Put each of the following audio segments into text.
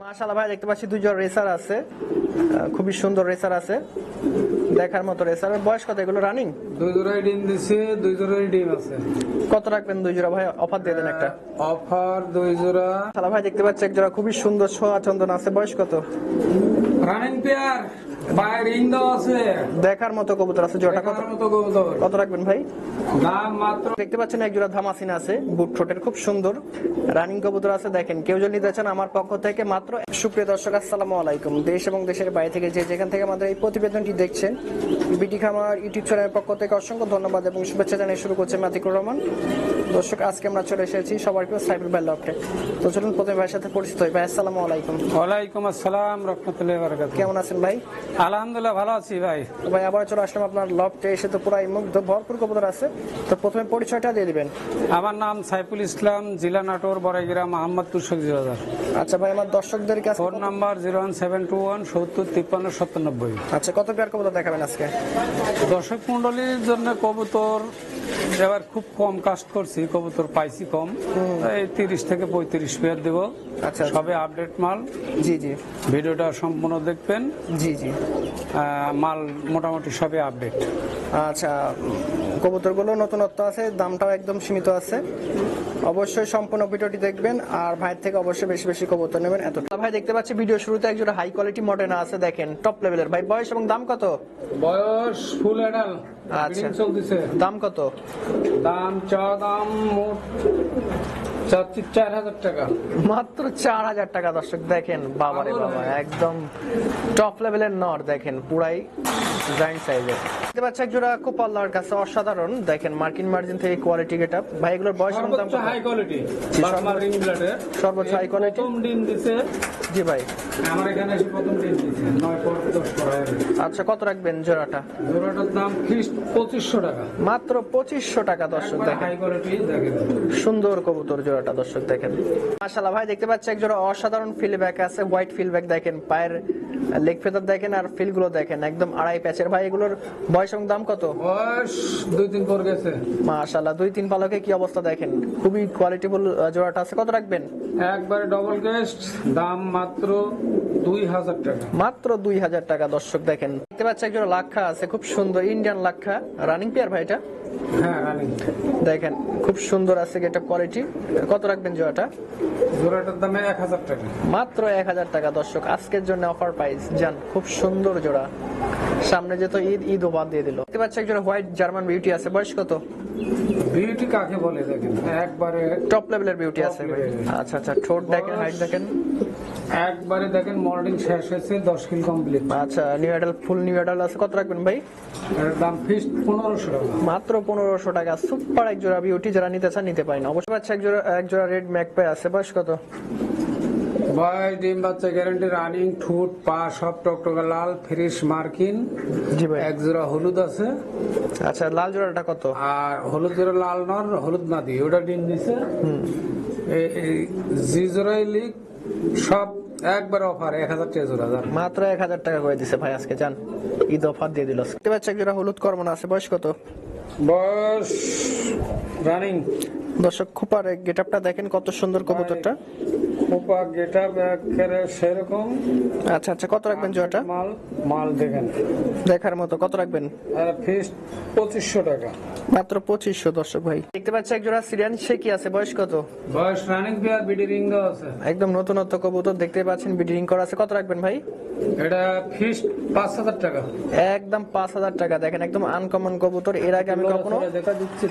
মাশাআল্লাহ ভাই, দেখতে পাচ্ছি দুইজন রেসার আছে, খুবই সুন্দর রেসার আছে, দেখার মতো রেসার। বয়স কত এগুলো? রানিং দুই জোড়াই ডিম দিছে, দুই জোড়াই ডিম আছে। কত রাখবেন দুই জোড়া ভাই? অফার দিয়ে দেন একটা। অফার দুই জোড়া। শালা ভাই দেখতে পাচ্ছি এক জোড়া খুবই সুন্দর সোয়া চন্দন আছে, বয়স কত? রানিং পেয়ার, পায়ে রিং দেওয়া আছে, দেখার মতো কবুতর আছে। জোড়াটা কত? দেখার মতো কবুতর। কত রাখবেন ভাই? দাম মাত্র। দেখতে পাচ্ছেন এক জোড়া ধামাসিনা আছে, বুট ঠোঁটের, খুব সুন্দর রানিং কবুতর আছে। দেখেন, কেউ যদি নিতে চান আমার পক্ষ থেকে মাত্র। সুপ্রিয় দর্শক, আসসালামু আলাইকুম। দেশ এবং দেশের বাইরে থেকে যে যেখান থেকে আমাদের এই প্রতিবেদনটি দেখছেন, বিটি খামার ইউটিউব চ্যানেলের পক্ষ থেকে অসংখ্য ধন্যবাদ এবং শুভেচ্ছা জানিয়ে শুরু করছে মাতিকুর রহমান। দর্শক, আজকে আমরা চলে এসেছি সবার প্রিয় সাইফুল ভাই লফটে। তো চলুন প্রথমে ভাইয়ের সাথে পরিচিত হই। ভাই আসসালামু আলাইকুম। ওয়ালাইকুম আসসালাম রাহমাতুল্লাহি ওয়া বারাকাতুহু। কেমন আছেন ভাই? আলহামদুলিল্লাহ ভালো আছি ভাই। তো ভাই আবার চলে আসলাম আপনার লফটে, এসে তো পুরাই মুগ্ধ, ভরপুর কবুতর আছে। তো প্রথমে পরিচয়টা দিয়ে দিবেন। আমার নাম সাইফুল ইসলাম, জেলা নাটোর, বড়াইগ্রাম, মোহাম্মদপুর সবজি বাজার। আচ্ছা ভাই, আমার দর্শকদের কাছে ফোন নাম্বার 01721 70 53 97। আচ্ছা, কত পেয়ার কবুতর দেখাবেন আজকে? দর্শক মন্ডলীর জন্য কবুতর এবার খুব কম কাস্ট করছি, কবুতর পাইছি কম, এই 30 থেকে 35 পেয়ার দেব। আচ্ছা, সবে আপডেট মাল। জি জি ভিডিওটা সম্পূর্ণ দেখবেন। জি জি। মাল মোটামুটি সবে আপডেট। আচ্ছা, কবুতরগুলো নতুনত্ব আছে, দামটাও একদম সীমিত আছে। অবশ্যই সম্পূর্ণ ভিডিওটি দেখবেন আর ভাইয়ের থেকে অবশ্যই বেশি বেশি কবুতর নেবেন। এত ভাই দেখতে পাচ্ছি ভিডিও শুরুতে একজন হাই কোয়ালিটি মডেল আছে, দেখেন টপ লেভেলের। ভাই বয়স এবং দাম কত? বয়স ফুল এডাল। আচ্ছা, চলতেছে। দাম কত? দাম মোট চাচ্ছি 4000 টাকা। মাত্র 4000 টাকা। দর্শক দেখেন, বাবারে বাবা, একদম টপ লেভেলের নর, দেখেন পুরাই জায়ান্ট সাইজের। দেখতে পাচ্ছি এক জোড়া খুব আল্লাহর কাছে অসাধারণ, দেখেন মার্কিন মার্জিন থেকে কোয়ালিটি গেটআপ। ভাই এগুলোর বয়স এবং দাম কত? হাই কোয়ালিটি, সর্বোচ্চ হাই কোয়ালিটি। প্রথম দিন দিছে। জি ভাই, আমার এখানে এসে প্রথম দিন দিছে 9 পর 10 করা হবে। আচ্ছা, কত রাখবেন জোড়াটা? জোড়াটার দাম ফিক্সড 2500 টাকা। মাত্র 2500 টাকা। দর্শক দেখেন, হাই কোয়ালিটি, দেখেন সুন্দর কবুতর জোড়াটা। দর্শক দেখেন, মাশাআল্লাহ ভাই দেখতে পাচ্ছি এক জোড়া অসাধারণ ফিলব্যাক আছে, হোয়াইট ফিলব্যাক। দেখেন পায়ের লেগ ফেদার দেখেন আর ফিল গুলো দেখেন, একদম আড়াই প্যাচের। ভাই এগুলোর বয়স এবং দাম কত? বয়স 2-3 পর গেছে। মাশাআল্লাহ, 2-3 পালকে কি অবস্থা দেখেন, খুবই কোয়ালিটিফুল জোড়াটা আছে। কত রাখবেন? একবারে ডবল গেস্ট, দাম মাত্র 2000 টাকা। মাত্র 2000 টাকা। দর্শক দেখেন, দেখতে পাচ্ছি এক জোড়া লাক্ষা আছে, খুব সুন্দর ইন্ডিয়ান লাক্ষা, রানিং পেয়ার ভাই এটা। হ্যাঁ রানিং। দেখেন খুব সুন্দর আছে গেটআপ কোয়ালিটি। কত রাখবেন জোড়াটা? জোড়াটার দাম 1000 টাকা। মাত্র 1000 টাকা। দর্শক আজকের জন্য অফার প্রাইস জান, খুব সুন্দর জোড়া। সামনে যেত ঈদ ওভার দিয়ে দিল। দেখতে পাচ্ছি এক জোড়া হোয়াইট জার্মান বিউটি আছে, বয়স কত? বিউটি কাকে বলে দেখেন, একবারে টপ লেভেলের বিউটি আছে ভাই। আচ্ছা আচ্ছা, ঠোঁট দেখেন, হাইট দেখেন, একবারে দেখেন মল্ডিং শেষ হয়েছে, 10 কিল কমপ্লিট। আচ্ছা, নিউ অ্যাডাল, ফুল নিউ অ্যাডাল আছে। কত রাখবেন ভাই? এর দাম ফিক্সড 1500 টাকা। মাত্র 1500 টাকা। সুপার এক জোড়া বিউটি, যারা নিতে চান নিতে পারেন। অবশ্যই পাচ্ছে এক জোড়া রেড ম্যাকপাই আছে, বয়স কত? বয়স ডিম বাচ্চা গ্যারান্টি, রানিং, ঠোঁট পা সব টকটকে লাল, ফ্রেশ মার্কিন। জি ভাই। এক জোড়া হলুদ আছে। আচ্ছা, লাল জোড়াটা কত? আর হলুদ জোড়া লাল নর, হলুদ না দিয়ে ওটা ডিম দিছে। এই জি জোড়াই লিক সব একবার অফার 1000 টাকা জোড়া। মাত্র 1000 টাকা করে দিছে ভাই আজকে, জান ঈদ অফার দিয়ে দিল। দেখতে পাচ্ছি এক জোড়া হলুদ কর্মনা আছে, বয়স কত? বয়স রানিং। দর্শক খুপার গেটআপটা দেখেন, কত সুন্দর কবুতরটা। খোপা গেটআপ একেবারে সেরকম। আচ্ছা আচ্ছা, কত রাখবেন জোড়াটা? মাল দেখেন দেখার মতো। কত রাখবেন? আর ফিক্সড 2500 টাকা। মাত্র 2500। দর্শক ভাই দেখতে পাচ্ছি এক জোড়া সিরিয়ান শেকি আছে, বয়স কত? বয়স রানিং পেয়ার, বিডি রিং দেওয়া আছে। একদম নতুনত্ব কবুতর, দেখতে পাচ্ছেন বিডিং করা আছে। কত রাখবেন ভাই? এটা ফিক্সড 5000 টাকা। একদম 5000 টাকা। দেখেন একদম আনকমন কবুতর, এর আগে আমি কখনো দেখা দিচ্ছি,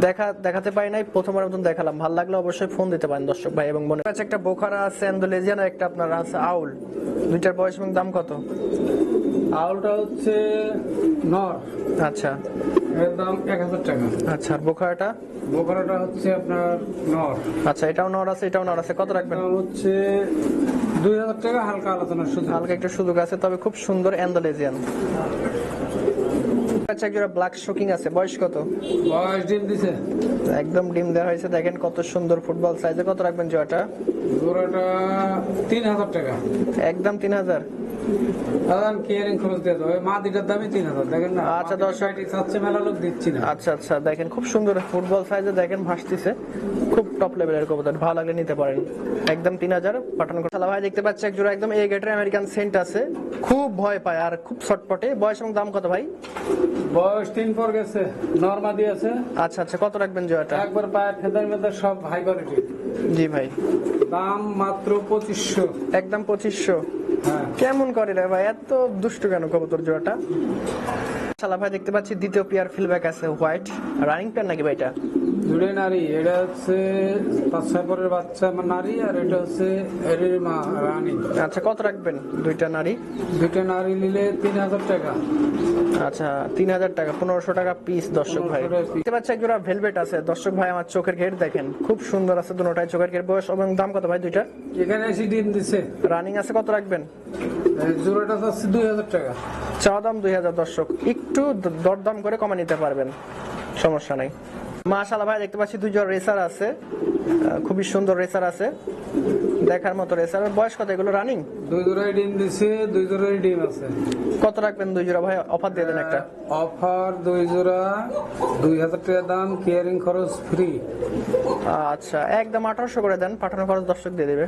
দেখেন দেখাতে পারি নাই, প্রথমবার মতন দেখালাম। ভালো লাগলে অবশ্যই ফোন দিতে পারেন দর্শক ভাই এবং বোনের কাছে। একটা বোখারা আছে অ্যান্ডোলেজিয়ান, একটা আপনার আছে আউল। দুইটার বয়স এবং দাম কত? আউলটা হচ্ছে নর, আচ্ছা এর দাম 1000 টাকা। আচ্ছা, আর বোখারাটা? বোকারাটা হচ্ছে আপনার নর। আচ্ছা, এটাও নর আছে, এটাও নর আছে। কত রাখবেন? দাম হচ্ছে 2000 টাকা, হালকা আলোচনার সুযোগ। হালকা একটু সুযোগ আছে, তবে খুব সুন্দর অ্যান্ডোলেজিয়ান। আচ্ছা, এক জোড়া ব্ল্যাক শোকিং আছে, বয়স কত? বয়স ডিম দিছে, একদম ডিম দেওয়া হয়েছে, দেখেন কত সুন্দর ফুটবল সাইজে। কত রাখবেন জোড়াটা? জোড়াটা 3000 টাকা। একদম 3000। কেয়ারিং খরচ দিয়ে দেবো মা দুটার দামই 3000 দেখেন না। আচ্ছা, দর্শক। চাচ্ছে মেলা লোক দিচ্ছি না। আচ্ছা আচ্ছা, দেখেন খুব সুন্দর ফুটবল সাইজে দেখেন ভাসতেছে, খুব টপ লেভেলের কবুতর, ভালো লাগলে নিতে পারেন। একদম 3000 পাঠানো কথা। ভাই দেখতে পাচ্ছি এক জোড়া একদম এ গেটের আমেরিকান সেন্ট আছে, খুব ভয় পায় আর খুব ছটপটে। বয়স এবং দাম কত ভাই? বয়স 3 পর গেছে, নরমাদি আছে। আচ্ছা আচ্ছা, কত রাখবেন জোড়াটা? একবার পায়ের ফেদার মেদার সব হাই কোয়ালিটি। জি ভাই। দাম মাত্র 2500। একদম 2500? হ্যাঁ। কেমন করে রে ভাই, এত দুষ্ট কেন কবুতর জোড়াটা? শালা ভাই দেখতে পাচ্ছি দ্বিতীয় পেয়ার ফিলব্যাক আছে, হোয়াইট রানিং পেয়ার নাকি ভাই এটা? দুটোই নারী, এটা হচ্ছে 5-6 পরের বাচ্চা নারী, আর এটা হচ্ছে এর মা রানী। আচ্ছা, কত রাখবেন দুইটা নারী? দুটো নারী নিলে 3000 টাকা। আচ্ছা, 3000 টাকা, 1500 টাকা পিস। দর্শক ভাই 1500 টাকা piece। দেখতে পাচ্ছি একজোড়া ভেলভেট আছে। দর্শক ভাই আমার চোখের ঘের দেখেন, খুব সুন্দর আছে দুটোটাই চোখের ঘের। বয়স এবং দাম কত ভাই দুইটা? এখানে এসে ডিম দিছে। রানিং আছে, কত রাখবেন? জোড়াটা হচ্ছে 2000 টাকা। চাওয়া দাম 2000। দর্শক একটু দরদাম করে কমে নিতে পারবেন, সমস্যা নাই। মাশাআল্লাহ ভাই দেখতে পাচ্ছি দুই জোড়া রেসার আছে, খুবই সুন্দর রেসার আছে, দেখার মতো রেসার। বয়স কত এগুলো রানিং? দুই জোড়াই ডিম দিছে, দুই জোড়াই ডিম আছে। কত রাখবেন দুই জোড়া ভাই? অফার দিয়ে দেন একটা। অফার দুই জোড়া 2000 টাকা দাম, কেয়ারিং খরচ ফ্রি। আচ্ছা, একদম 1800 করে দেন, পাঠানো খরচ দর্শক দিয়ে দেবে।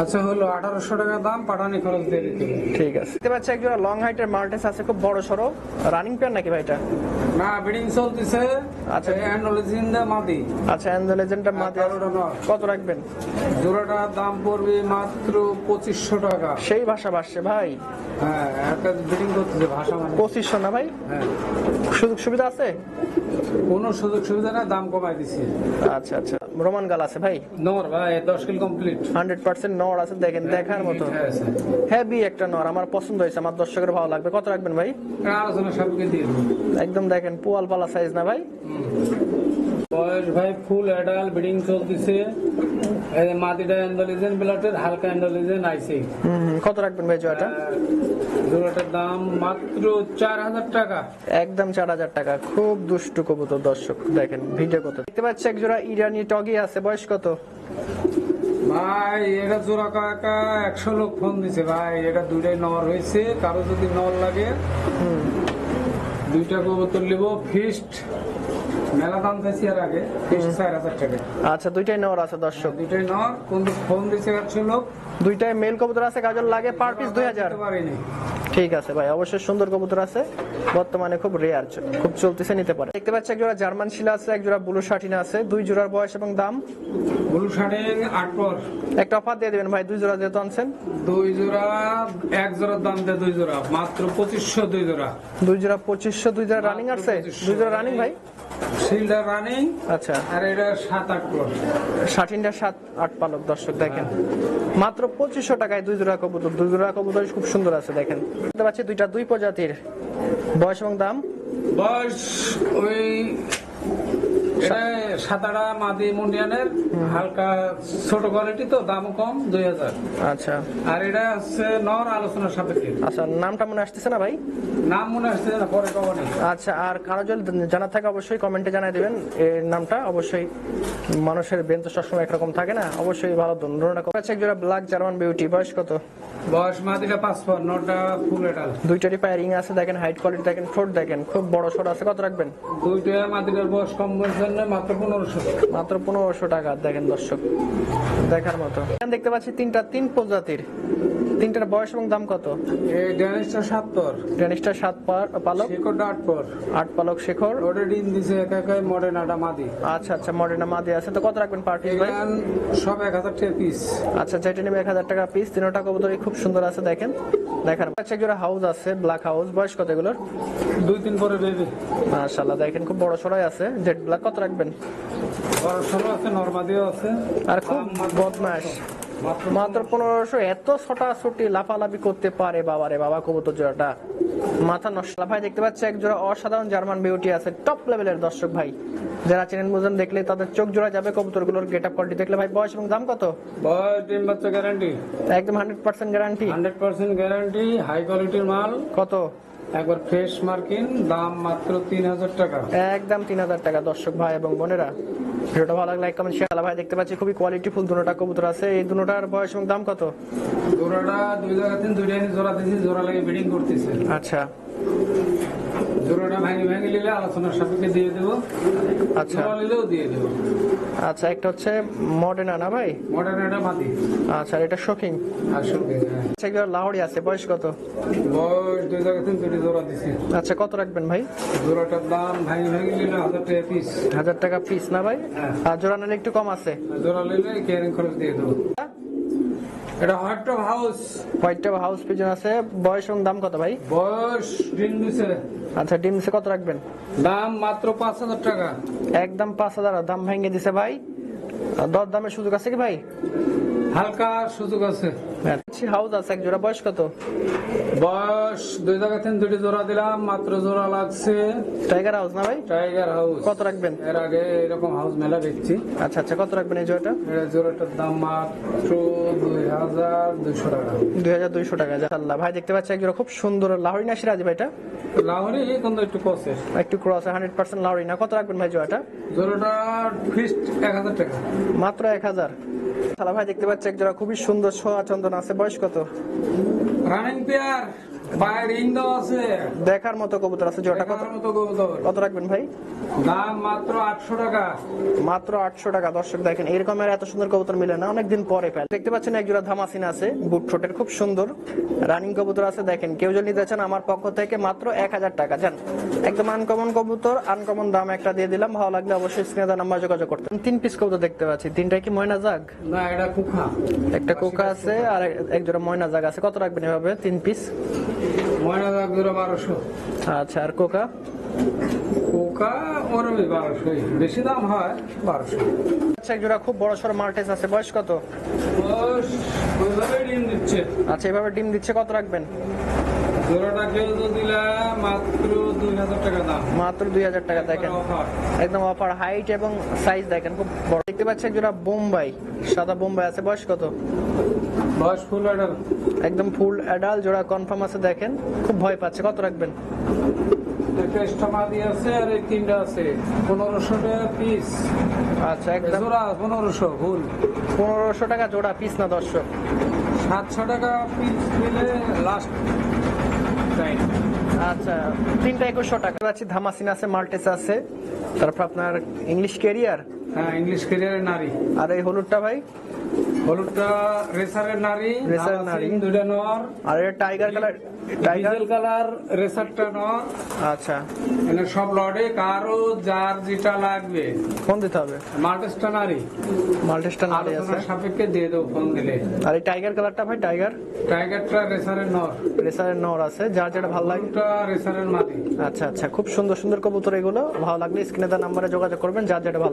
আচ্ছা হলো 1800 টাকা দাম, পাঠানি খরচ দিয়ে দিতে হবে। ঠিক আছে। দেখতে পাচ্ছি একজোড়া লং হাইটের মাল্টেস আছে, খুব বড় সড়ো, রানিং পেয়ার নাকি ভাই এটা? না, বিডিং চলতেছে। আচ্ছা। অ্যান্ডোলজিন দা মাদি। আচ্ছা, এন্ডোলেজেন্টটা মাঝে আছে। কারোটা নয়। কত রাখবেন? জোড়াটার দাম পড়বে মাত্র 2500 টাকা। সেই ভাষা ভাসছে ভাই। হ্যাঁ, একটা বিডিং করতেছে ভাষা মানে। 2500 না ভাই? হ্যাঁ, সুযোগ সুবিধা আছে? কোনো সুযোগ সুবিধা না, দাম কমাই দিছি। আচ্ছা আচ্ছা, রোমান গাল আছে ভাই? নর ভাই 10 কিল কমপ্লিট। 100% নর আছে, দেখেন দেখার মতো হেভি একটা নর, আমার পছন্দ হয়েছে, আমার দর্শকের ভালো লাগবে। কত রাখবেন ভাই? আলোচনা সবকে দিয়ে দেবো। একদম দেখেন পোয়াল পালা সাইজ না ভাই? বয়স ভাই ফুল অ্যাডাল্ট, বিডিং চলতেছে। এই যে মাটিটা অ্যান্ডোলিজেন ব্লাডের, হালকা অ্যান্ডোলিজেন আইছে। কত রাখবেন ভাই জোড়াটা? জোড়াটার দাম মাত্র 4000 টাকা। একদম 4000 টাকা। খুব দুষ্টু কবুতর, দর্শক দেখেন ভিডিও কত। দেখতে পাচ্ছি এক জোড়া ইরানি টগি আছে, বয়স কত? ভাই এটা জোড়া কাকা 100 লোক ফোন দিছে ভাই, এটা দুইটাই নর হয়েছে। কারো যদি নর লাগে দুইটা কবুতর নিব। ফিস্ট মেলা দাম চাইছি আর আগে, ফিস্ট 4000 টাকা। আচ্ছা, দুইটাই নর আছে দর্শক, দুইটাই নর, কিন্তু ফোন দিছে 100 লোক। দুইটাই মেল কবুতর আছে, গাজর লাগে পার পিস 2000। দিতে পারিনি। ঠিক আছে ভাই, অবশ্যই সুন্দর কবুতর আছে, বর্তমানে খুব রেয়ার, খুব চলতেছে, নিতে পারে। দেখতে পাচ্ছি এক জোড়া জার্মান শিলা আছে, এক জোড়া ব্লু শাটিনা আছে, দুই জোড়ার বয়স এবং দাম? ব্লু শার্টিং 8 পর। একটা অফার দিয়ে দিবেন ভাই, দুই জোড়া যেহেতু আনছেন। দুই জোড়া, এক জোড়ার দাম দেয় দুই জোড়া মাত্র 2500। দুই জোড়া 2500। দুই জোড়া রানিং আছে? 2500 দুই জোড়া রানিং ভাই? শিলটা রানিং। আচ্ছা, আর এটা 7-8 পর। শাটিনটা 7-8 পালক। দর্শক দেখেন মাত্র 2500 টাকায় দুই জোড়া কবুতর। দুই জোড়া কবুতর খুব সুন্দর আছে, দেখেন। দেখতে পাচ্ছি দুইটা দুই প্রজাতির, বয়স এবং দাম? বয়স ওই এটা সাতারা মাদি মুন্ডিয়ানের, হালকা ছোট কোয়ালিটি, তো দামও কম, 2000। আচ্ছা আর এটা হচ্ছে নর, আলোচনার সাপেক্ষে। আচ্ছা, নামটা মনে আসতেছে না ভাই? নাম মনে আসছে না, পরে কব নেই। আচ্ছা, আর কারো যদি জানা থাকে অবশ্যই কমেন্টে জানাই দিবেন এর নামটা। অবশ্যই মানুষের বেন তো সবসময় একরকম থাকে না, অবশ্যই ভালো ধরনের। আচ্ছা, এক জোড়া ব্ল্যাক জার্মান বিউটি, বয়স কত? বয়স মাদিটা 5 পর, নটা ফুল এটাল। দুইটারই পায়ে রিং আছে, দেখেন হাইট কোয়ালিটি দেখেন, ঠোঁট দেখেন খুব বড় সড় আছে। কত রাখবেন? দুইটা মাদিটার বয়স কম বয়সের জন্য মাত্র 1500। মাত্র 1500 টাকা, দেখেন দর্শক দেখার মতো। এখানে দেখতে পাচ্ছি তিন প্রজাতির, তিনটার বয়স এবং দাম কত? এই ড্যানিশটা 7 পর, ড্যানিশটা 7 পালক, শেখরটা 8 পর। 8 পালক শেখর। ওটা ডিম দিছে একাই, মডার্নাটা মাদি। আচ্ছা আচ্ছা, মডার্না মাদি আছে। তো কত রাখবেন পার পিস ভাই? এখান সব 1000 টাকা পিস। আচ্ছা, যেটা নেবে 1000 টাকা পিস। তিনটা কবুতরই খুব সুন্দর আছে, দেখেন দেখার। আচ্ছা, এক জোড়া হাউস আছে, ব্ল্যাক হাউস, বয়স কত এগুলোর? 2-3 পরে বেবি। মাশাআল্লাহ, দেখেন খুব বড় সরাই আছে, জেড ব্ল্যাক। কত রাখবেন? বড় ষোলো আছে, নরমাদিও আছে। আর খুব বদমাশ, মাত্র 1500। এত ছোটাছুটি লাফালাফি করতে পারে বাবারে বাবা কবুতর জোড়াটা, মাথা নষ্ট। ভাই দেখতে পাচ্ছি এক জোড়া অসাধারণ জার্মান বিউটি আছে, টপ লেভেলের। দর্শক ভাই যারা চেনেন বুঝেন, দেখলে তাদের চোখ জোড়া যাবে কবুতরগুলোর গেট আপ কোয়ালিটি দেখলে। ভাই বয়স এবং দাম কত? বয়স ডিম বাচ্চা গ্যারান্টি, একদম 100% গ্যারান্টি। 100% গ্যারান্টি, হাই কোয়ালিটির মাল। কত? একবার ফ্রেশ মার্কিন, দাম মাত্র 3000 টাকা। একদম 3000 টাকা। দর্শক ভাই এবং বোনেরা, ভিডিওটা ভালো লাগলে লাইক কমেন্ট শেয়ার। ভাই দেখতে পাচ্ছি খুবই কোয়ালিটি ফুল দুটোটা কবুতর আছে। এই দুটোটার বয়স এবং দাম কত? জোড়াটা দুই জায়গাতে দুইটা এনে জোড়া দিয়েছি, জোড়া লাগে ব্রিডিং করতেছে। আচ্ছা জোড়াটা ভাঙি ভাঙি নিলে আলোচনার সাপেক্ষে দিয়ে দেবো, আচ্ছা জোড়া নিলেও দিয়ে দেবো। আচ্ছা, একটা হচ্ছে মডার্ন না ভাই? মডার্ন এটা মাটি আচ্ছা, আর এটা শোকিং। আর সঙ্গে আচ্ছা, একটা লাহোরি আছে, বয়স কত? বয়স দুই জায়গাতে দুইটা জোড়া দিছি। আচ্ছা, কত রাখবেন ভাই? জোড়াটার দাম ভাঙি ভাঙি নিলে 1000 টাকা পিস। 1000 টাকা পিস না ভাই? হ্যাঁ। আর জোড়া নিলে একটু কম আছে। জোড়া নিলে ক্যারিং খরচ দিয়ে দেবো। এটা white top house, white top house pigeon আছে, বয়স এবং দাম কত ভাই? বয়স ডিম দিছে। আচ্ছা, ডিম দিছে, কত রাখবেন? দাম মাত্র 5000 টাকা। একদম 5000। দাম ভেঙে দিছে ভাই। দর দামের সুযোগ আছে কি ভাই? হালকা সুযোগ আছে। হাউস আছে এক জোড়া, বয়স কত? বয়স দুই জায়গাতে দুটি জোড়া দিলাম, মাত্র জোড়া লাগছে। টাইগার হাউস না ভাই? Tiger house. কত রাখবেন? এর আগে এরকম হাউস মেলা দেখছি। আচ্ছা আচ্ছা, কত রাখবেন এই জোড়াটা? এই জোড়াটার দাম মাত্র 2200 টাকা। 2200 টাকা। আল্লাহ ভাই দেখতে পাচ্ছি এক জোড়া খুব সুন্দর লাহোরি না সিরাজি ভাইটা? লাহোরি কিন্তু একটু কষে, একটু ক্রস, 100% লাহোরি না। কত রাখবেন ভাই জোড়াটা? জোড়াটা ফিক্সড 1000 টাকা। মাত্র 1000। আল্লাহ ভাই দেখতে পাচ্ছি এক জোড়া খুবই সুন্দর সোয়া চন্দন আছে, বয়স কত? রানিং পেয়ার, পায়ের রিং দাও আছে, দেখার মতো কবুতর আছে। জোড়াটা কত? দেখার মতো কবুতর। কত রাখবেন ভাই? দাম মাত্র 800 টাকা। মাত্র 800 টাকা। দর্শক দেখেন, এরকমের এত সুন্দর কবুতর মিলে না, অনেকদিন পরে পাই। দেখতে পাচ্ছেন এক জোড়া ধামাসিন আছে, বুট ঠোঁটের খুব সুন্দর রানিং কবুতর আছে। দেখেন, কেউ যদি নিতে চান আমার পক্ষ থেকে মাত্র 1000 টাকা। জান, একদম আনকমন কবুতর, আনকমন দাম একটা দিয়ে দিলাম। ভালো লাগলে অবশ্যই স্ক্রিনে দেওয়া নাম্বার যোগাযোগ করতে। 3 পিস কবুতর দেখতে পাচ্ছি, তিনটাই কি ময়না জাগ? না, এটা কুখা। একটা কোকা আছে আর এক জোড়া ময়না জাগ আছে। কত রাখবেন এভাবে 3 পিস? ময়না দাগ জোড়া 1200। আচ্ছা, আর কোকা? কোকা ওরও 1200, বেশি দাম হয় 1200। আচ্ছা, এক জোড়া খুব বড় সড় মাল্টেস আছে, বয়স কত? বয়স ওইভাবে ডিম দিচ্ছে। আচ্ছা, এভাবে ডিম দিচ্ছে, কত রাখবেন? জোড়াটা কেউ তো দিলে মাত্র 2000 টাকা দাম। মাত্র 2000 টাকা। দেখেন অফার। একদম অফার। হাইট এবং সাইজ দেখেন খুব বড়। দেখতে পাচ্ছি এক জোড়া বোম্বাই, সাদা বোম্বাই আছে, বয়স কত? বয়স ফুল অর্ডার। একদম ফুল অ্যাডাল্ট, জোড়া কনফার্ম আছে। দেখেন খুব ভয় পাচ্ছে, কত রাখবেন? একটা স্টমাদি আছে আর এই তিনটা আছে, 1500 টাকা পিস। আচ্ছা, একদম জোড়া 1500 ফুল। 1500 টাকা জোড়া, পিস না দর্শক? 700 টাকা পিস দিলে লাস্ট টাইম। আচ্ছা, তিনটা 2100 টাকা। পাচ্ছি ধামাসিন আছে, মাল্টেস আছে, তারপর আপনার ইংলিশ ক্যারিয়ার, হ্যাঁ, ইংলিশ ক্যারিয়ারের নারী। আর এই হলুদটা ভাই? হলুদটা রেসারের নারী। রেসারের নারী। দুইটা নর। আর এটা tiger colour, tiger diesel colour রেসারটা নর। আচ্ছা, এখানে সব লড়ে, কারো যার যেটা লাগবে। ফোন দিতে হবে। মাল্টেসটা নারী। মাল্টেসটা নারী আছে। আলোচনার সাপেক্ষে দিয়ে দেবো ফোন দিলে। আর এই টাইগার কালারটা ভাই? টাইগার টাইগারটা রেসারের নর। রেসারের নর আছে, যার যেটা ভালো লাগে। হলুদটা রেসারের মাদি। আচ্ছা আচ্ছা, খুব সুন্দর সুন্দর কবুতর এগুলো। ভালো লাগলে স্ক্রিনে দেওয়া নাম্বারে যোগাযোগ করবেন, যার যেটা ভালো